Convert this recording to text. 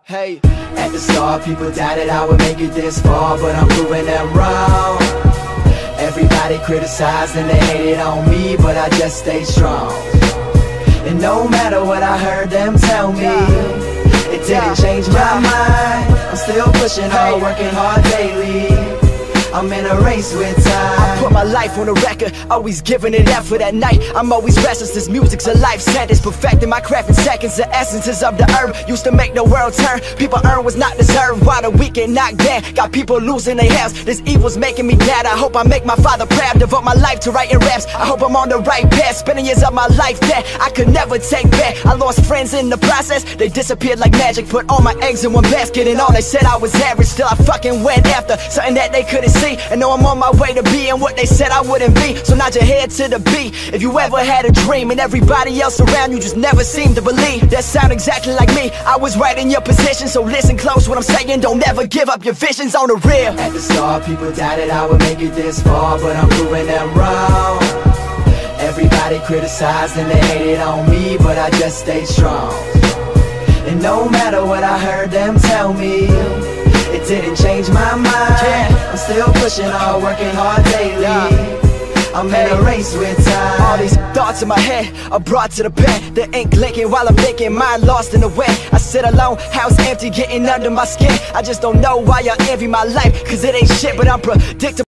hey. At the start, people doubted I would make it this far, but I'm proving them wrong. Everybody criticized and they hated on me, but I just stayed strong. And no matter what I heard them tell me, it didn't change my mind. I'm still pushing hard, working hard daily. I'm in a race with time. I put my life on the record, always giving it effort at night. I'm always restless, this music's a life sentence. Perfecting my craft in seconds, the essences of the herb used to make the world turn. People earn was not deserved, while the weak get knocked down. Got people losing their health, this evil's making me mad. I hope I make my father proud, devote my life to writing raps. I hope I'm on the right path, spending years of my life that I could never take back. I lost friends in the process, they disappeared like magic. Put all my eggs in one basket and all they said I was average. Still I fucking went after something that they couldn't see, and know I'm on my way to being what they said I wouldn't be. So nod your head to the beat if you ever had a dream, and everybody else around you just never seemed to believe. That sound exactly like me, I was right in your position. So listen close what I'm saying, don't ever give up your visions on the real. At the start, people doubted I would make it this far, but I'm proving them wrong. Everybody criticized and they hated on me, but I just stayed strong. And no matter what I heard them tell me, it didn't change my mind. I'm still pushing hard, working hard daily. I'm in a race with time. All these thoughts in my head are brought to the pen. The ink linking while I'm thinking, mind lost in the wind. I sit alone, house empty, getting under my skin. I just don't know why y'all envy my life, cause it ain't shit, but I'm predictable.